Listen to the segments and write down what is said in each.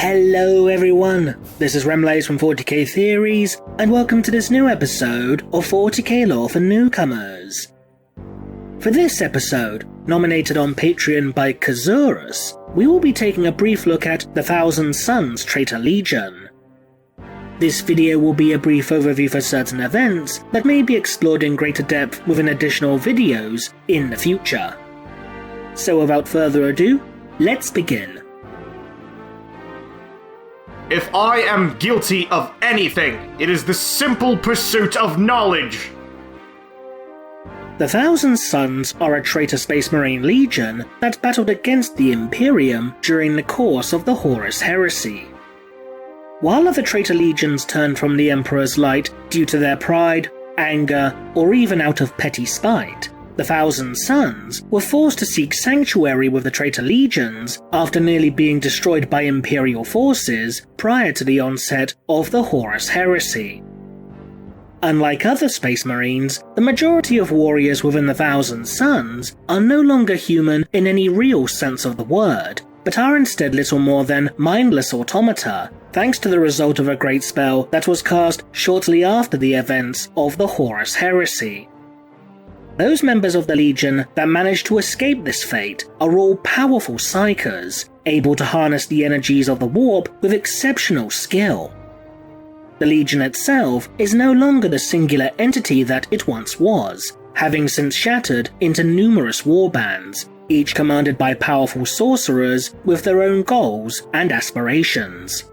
Hello everyone, this is Remlays from 40k Theories, and welcome to this new episode of 40k Lore for Newcomers. For this episode, nominated on Patreon by Kazurus, we will be taking a brief look at the Thousand Suns Traitor Legion. This video will be a brief overview for certain events that may be explored in greater depth within additional videos in the future. So without further ado, let's begin. If I am guilty of anything, it is the simple pursuit of knowledge. The Thousand Suns are a traitor Space Marine legion that battled against the Imperium during the course of the Horus Heresy. While other traitor legions turned from the Emperor's light due to their pride, anger, or even out of petty spite, the Thousand Suns were forced to seek sanctuary with the traitor legions after nearly being destroyed by Imperial forces prior to the onset of the Horus Heresy. Unlike other Space Marines, the majority of warriors within the Thousand Suns are no longer human in any real sense of the word, but are instead little more than mindless automata, thanks to the result of a great spell that was cast shortly after the events of the Horus Heresy. Those members of the Legion that manage to escape this fate are all powerful psychers, able to harness the energies of the warp with exceptional skill. The Legion itself is no longer the singular entity that it once was, having since shattered into numerous warbands, each commanded by powerful sorcerers with their own goals and aspirations.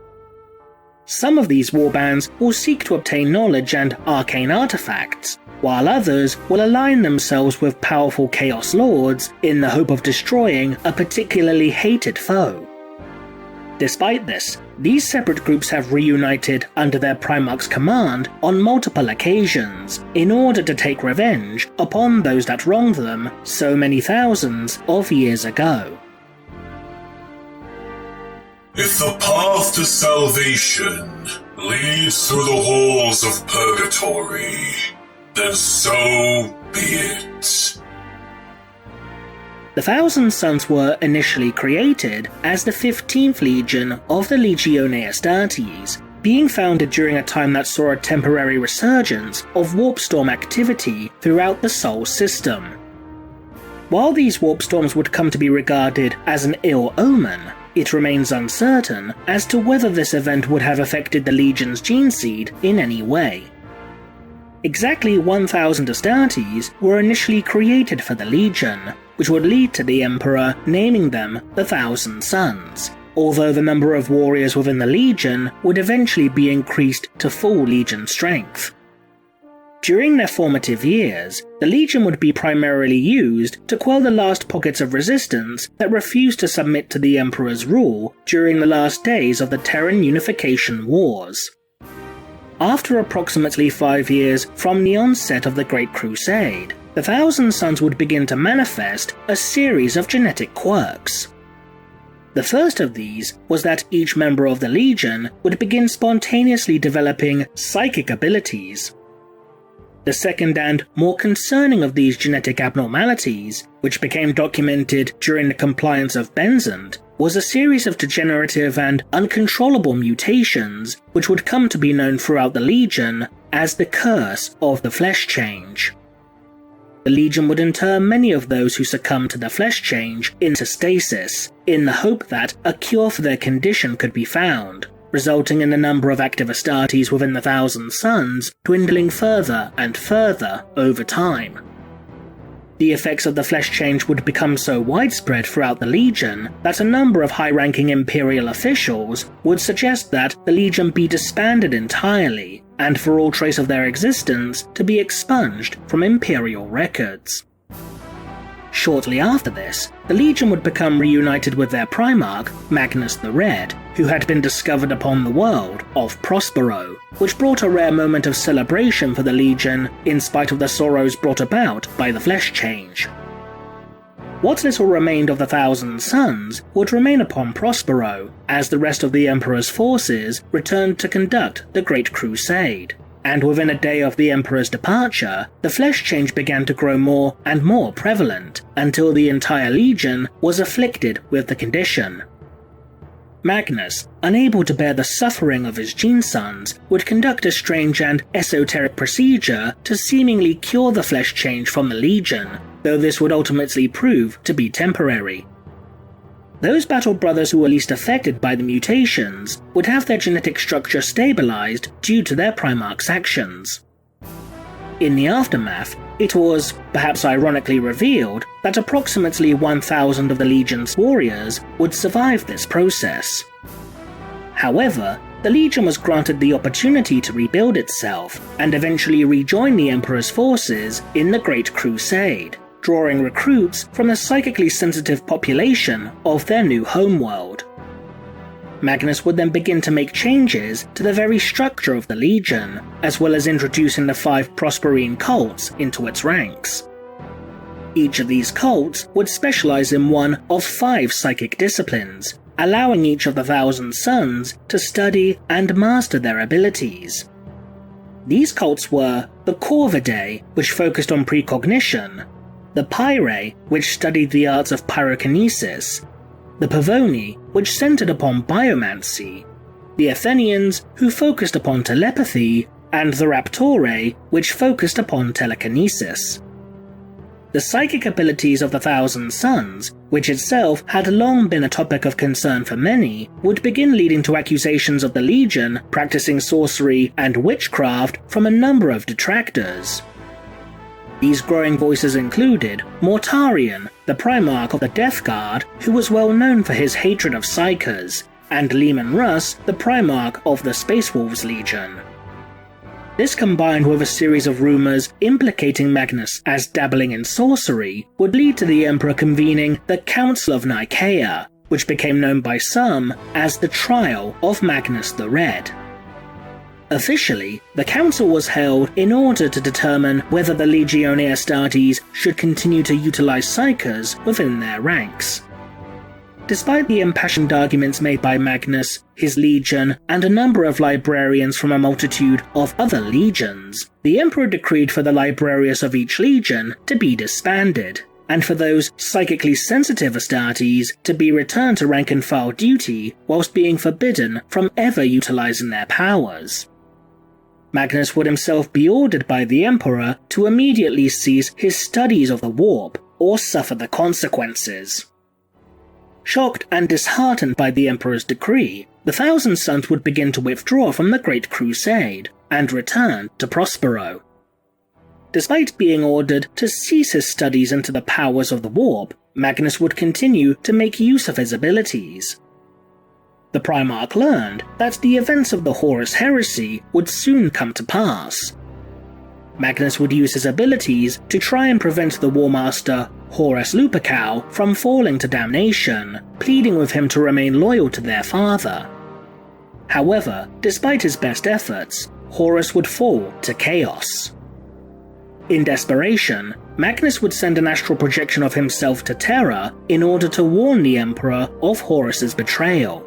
Some of these warbands will seek to obtain knowledge and arcane artifacts, while others will align themselves with powerful Chaos Lords in the hope of destroying a particularly hated foe. Despite this, these separate groups have reunited under their Primarch's command on multiple occasions in order to take revenge upon those that wronged them so many thousands of years ago. If the path to salvation leads through the halls of purgatory, then so be it. The Thousand Suns were initially created as the 15th Legion of the Legione Astartes, being founded during a time that saw a temporary resurgence of warp storm activity throughout the Sol system. While these warp storms would come to be regarded as an ill omen, it remains uncertain as to whether this event would have affected the Legion's gene seed in any way. Exactly 1,000 Astartes were initially created for the Legion, which would lead to the Emperor naming them the Thousand Suns, although the number of warriors within the Legion would eventually be increased to full Legion strength. During their formative years, the Legion would be primarily used to quell the last pockets of resistance that refused to submit to the Emperor's rule during the last days of the Terran Unification Wars. After approximately 5 years from the onset of the Great Crusade, the Thousand Suns would begin to manifest a series of genetic quirks. The first of these was that each member of the Legion would begin spontaneously developing psychic abilities. The second and more concerning of these genetic abnormalities, which became documented during the compliance of Benzant, was a series of degenerative and uncontrollable mutations which would come to be known throughout the Legion as the Curse of the Flesh Change. The Legion would inter many of those who succumbed to the flesh change into stasis, in the hope that a cure for their condition could be found, resulting in the number of active Astartes within the Thousand Suns dwindling further and further over time. The effects of the flesh change would become so widespread throughout the Legion that a number of high-ranking Imperial officials would suggest that the Legion be disbanded entirely, and for all trace of their existence to be expunged from Imperial records. Shortly after this, the Legion would become reunited with their Primarch, Magnus the Red, who had been discovered upon the world of Prospero, which brought a rare moment of celebration for the Legion in spite of the sorrows brought about by the flesh change. What little remained of the Thousand Suns would remain upon Prospero, as the rest of the Emperor's forces returned to conduct the Great Crusade, and within a day of the Emperor's departure, the flesh change began to grow more and more prevalent, until the entire Legion was afflicted with the condition. Magnus, unable to bear the suffering of his gene-sons, would conduct a strange and esoteric procedure to seemingly cure the flesh change from the Legion, though this would ultimately prove to be temporary. Those battle brothers who were least affected by the mutations would have their genetic structure stabilized due to their Primarch's actions. In the aftermath, it was, perhaps ironically, revealed that approximately 1,000 of the Legion's warriors would survive this process. However, the Legion was granted the opportunity to rebuild itself and eventually rejoin the Emperor's forces in the Great Crusade, drawing recruits from the psychically sensitive population of their new homeworld. Magnus would then begin to make changes to the very structure of the Legion, as well as introducing the 5 Prosperine cults into its ranks. Each of these cults would specialize in one of 5 psychic disciplines, allowing each of the 1,000 Sons to study and master their abilities. These cults were the Corvidae, which focused on precognition, the Pyrae, which studied the arts of pyrokinesis, the Pavoni, which centered upon biomancy, the Athenians, who focused upon telepathy, and the Raptore, which focused upon telekinesis. The psychic abilities of the 1,000 Sons, which itself had long been a topic of concern for many, would begin leading to accusations of the Legion practicing sorcery and witchcraft from a number of detractors. These growing voices included Mortarion, the Primarch of the Death Guard, who was well known for his hatred of Psykers, and Leman Russ, the Primarch of the Space Wolves Legion. This, combined with a series of rumors implicating Magnus as dabbling in sorcery, would lead to the Emperor convening the Council of Nicaea, which became known by some as the Trial of Magnus the Red. Officially, the council was held in order to determine whether the Legione Astartes should continue to utilize Psykers within their ranks. Despite the impassioned arguments made by Magnus, his legion, and a number of librarians from a multitude of other legions, the Emperor decreed for the librarius of each legion to be disbanded, and for those psychically sensitive Astartes to be returned to rank-and-file duty whilst being forbidden from ever utilizing their powers. Magnus would himself be ordered by the Emperor to immediately cease his studies of the warp, or suffer the consequences. Shocked and disheartened by the Emperor's decree, the 1,000 Sons would begin to withdraw from the Great Crusade, and return to Prospero. Despite being ordered to cease his studies into the powers of the warp, Magnus would continue to make use of his abilities. The Primarch learned that the events of the Horus Heresy would soon come to pass. Magnus would use his abilities to try and prevent the War Master Horus Lupercal from falling to damnation, pleading with him to remain loyal to their father. However, despite his best efforts, Horus would fall to chaos. In desperation, Magnus would send an astral projection of himself to Terra in order to warn the Emperor of Horus's betrayal.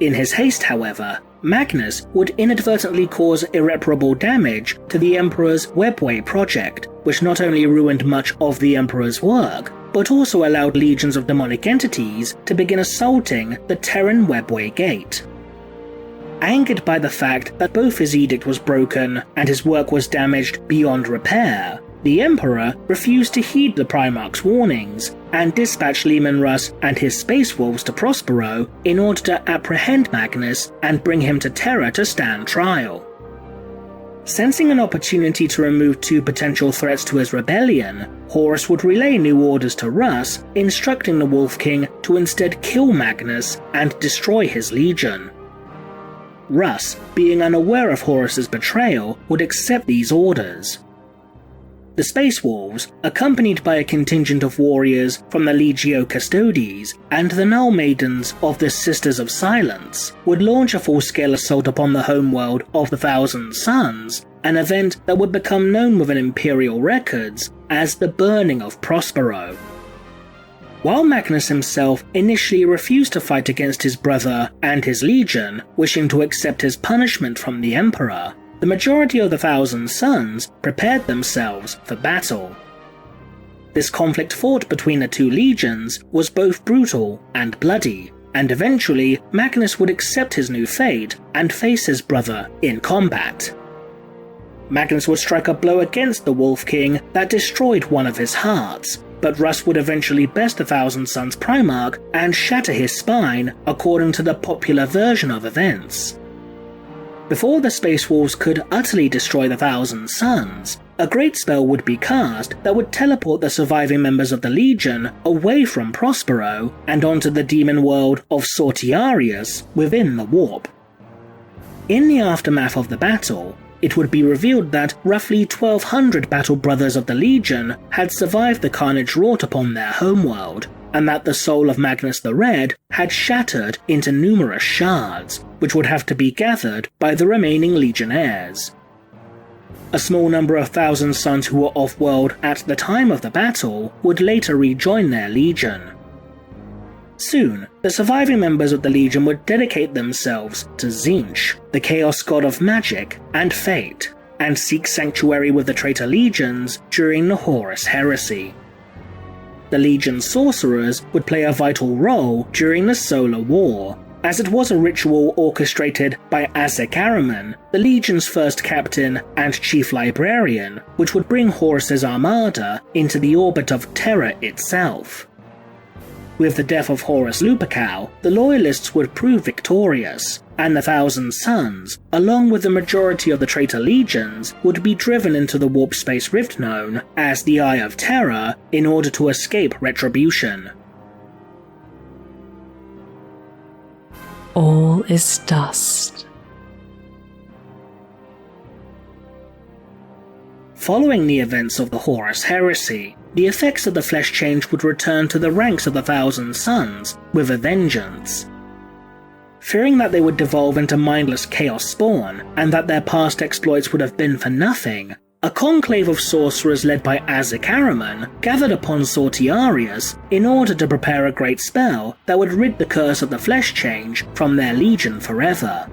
In his haste, however, Magnus would inadvertently cause irreparable damage to the Emperor's Webway project, which not only ruined much of the Emperor's work, but also allowed legions of demonic entities to begin assaulting the Terran Webway Gate. Angered by the fact that both his edict was broken and his work was damaged beyond repair, the Emperor refused to heed the Primarch's warnings and dispatched Leman Russ and his Space Wolves to Prospero in order to apprehend Magnus and bring him to Terra to stand trial. Sensing an opportunity to remove 2 potential threats to his rebellion, Horus would relay new orders to Russ, instructing the Wolf King to instead kill Magnus and destroy his legion. Russ, being unaware of Horus's betrayal, would accept these orders. The Space Wolves, accompanied by a contingent of warriors from the Legio Custodes and the Null Maidens of the Sisters of Silence, would launch a full-scale assault upon the homeworld of the 1,000 Sons, an event that would become known within Imperial records as the Burning of Prospero. While Magnus himself initially refused to fight against his brother and his legion, wishing to accept his punishment from the Emperor, the majority of the 1,000 Sons prepared themselves for battle. This conflict fought between the 2 legions was both brutal and bloody, and eventually Magnus would accept his new fate and face his brother in combat. Magnus would strike a blow against the Wolf King that destroyed one of his hearts, but Russ would eventually best the Thousand Suns Primarch and shatter his spine according to the popular version of events. Before the Space Wolves could utterly destroy the Thousand Suns, a great spell would be cast that would teleport the surviving members of the Legion away from Prospero and onto the demon world of Sortiarius within the warp. In the aftermath of the battle, it would be revealed that roughly 1,200 battle brothers of the Legion had survived the carnage wrought upon their homeworld, and that the soul of Magnus the Red had shattered into numerous shards, which would have to be gathered by the remaining Legionnaires. A small number of Thousand Sons who were off-world at the time of the battle would later rejoin their Legion. Soon, the surviving members of the Legion would dedicate themselves to Tzeentch, the Chaos God of Magic and Fate, and seek sanctuary with the traitor legions during the Horus Heresy. The Legion's sorcerers would play a vital role during the Solar War, as it was a ritual orchestrated by Ahzek Ahriman, the Legion's first captain and chief librarian, which would bring Horus's armada into the orbit of Terra itself. With the death of Horus Lupercal, the Loyalists would prove victorious, and the Thousand Sons, along with the majority of the traitor legions, would be driven into the warp space rift known as the Eye of Terror in order to escape retribution. All is dust. Following the events of the Horus Heresy, the effects of the flesh change would return to the ranks of the Thousand Sons with a vengeance. Fearing that they would devolve into mindless chaos spawn, and that their past exploits would have been for nothing, a conclave of sorcerers led by Ahzek Ahriman gathered upon Sortiarius in order to prepare a great spell that would rid the curse of the flesh change from their legion forever.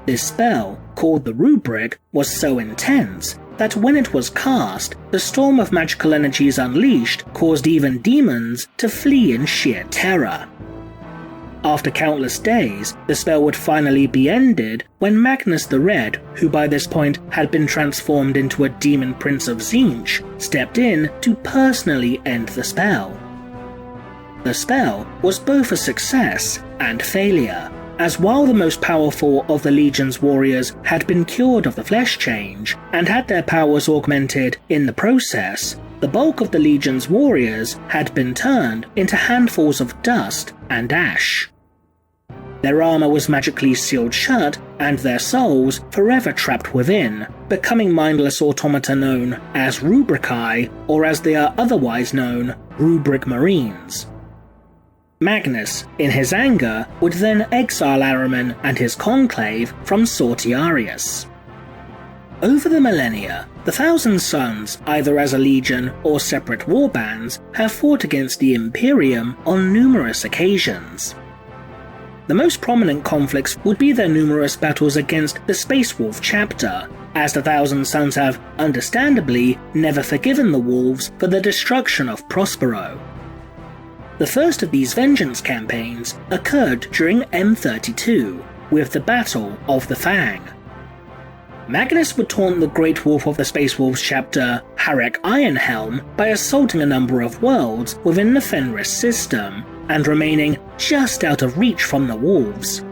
This spell, called the Rubric, was so intense that when it was cast, the storm of magical energies unleashed caused even demons to flee in sheer terror. After countless days, the spell would finally be ended when Magnus the Red, who by this point had been transformed into a demon prince of Tzeentch, stepped in to personally end the spell. The spell was both a success and failure, as while the most powerful of the Legion's warriors had been cured of the flesh change and had their powers augmented in the process, the bulk of the Legion's warriors had been turned into handfuls of dust and ash. Their armor was magically sealed shut and their souls forever trapped within, becoming mindless automata known as Rubrici, or as they are otherwise known, Rubric Marines. Magnus, in his anger, would then exile Ahriman and his conclave from Sortiarius. Over the millennia, the Thousand Sons, either as a legion or separate warbands, have fought against the Imperium on numerous occasions. The most prominent conflicts would be their numerous battles against the Space Wolf chapter, as the Thousand Sons have, understandably, never forgiven the Wolves for the destruction of Prospero. The first of these vengeance campaigns occurred during M32, with the Battle of the Fang. Magnus would taunt the Great Wolf of the Space Wolves chapter, Harek Ironhelm, by assaulting a number of worlds within the Fenris system, and remaining just out of reach from the Wolves.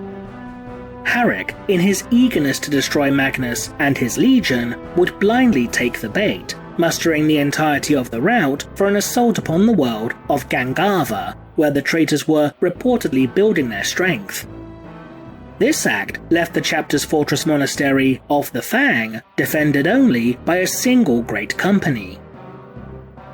Harek, in his eagerness to destroy Magnus and his legion, would blindly take the bait, mustering the entirety of the route for an assault upon the world of Gangava, where the traitors were reportedly building their strength. This act left the chapter's fortress monastery of the Fang defended only by a single great company.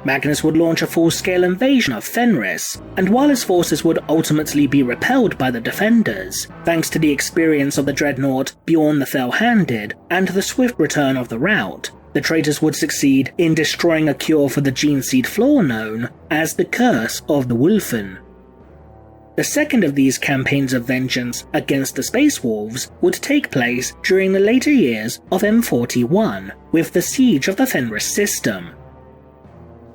Magnus would launch a full-scale invasion of Fenris, and while his forces would ultimately be repelled by the defenders, thanks to the experience of the dreadnought Bjorn the Fell-Handed and the swift return of the rout, the traitors would succeed in destroying a cure for the gene seed flaw known as the Curse of the Wulfen. The second of these campaigns of vengeance against the Space Wolves would take place during the later years of M41, with the siege of the Fenris system.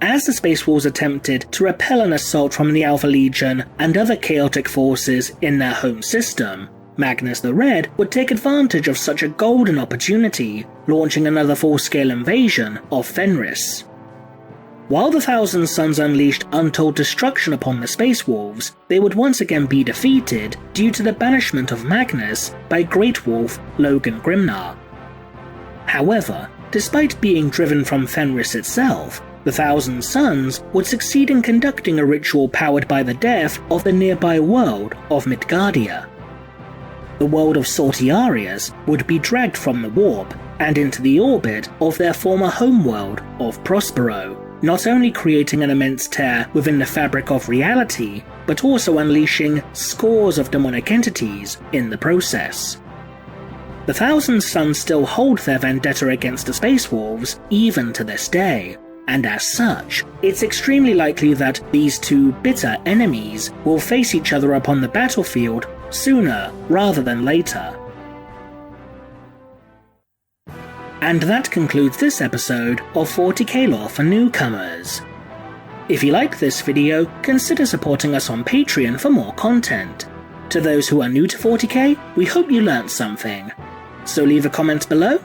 as the Space Wolves attempted to repel an assault from the Alpha Legion and other chaotic forces in their home system, Magnus the Red would take advantage of such a golden opportunity, launching another full-scale invasion of Fenris. While the Thousand Suns unleashed untold destruction upon the Space Wolves, they would once again be defeated due to the banishment of Magnus by Great Wolf Logan Grimnar. However, despite being driven from Fenris itself, the Thousand Suns would succeed in conducting a ritual powered by the death of the nearby world of Midgardia. The world of Sortiarius would be dragged from the warp and into the orbit of their former homeworld of Prospero, not only creating an immense tear within the fabric of reality, but also unleashing scores of demonic entities in the process. The Thousand Suns still hold their vendetta against the Space Wolves even to this day, and as such, it's extremely likely that these two bitter enemies will face each other upon the battlefield sooner rather than later. And that concludes this episode of 40k Lore for Newcomers. If you liked this video, consider supporting us on Patreon for more content. To those who are new to 40k, we hope you learnt something. So leave a comment below,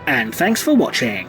and thanks for watching.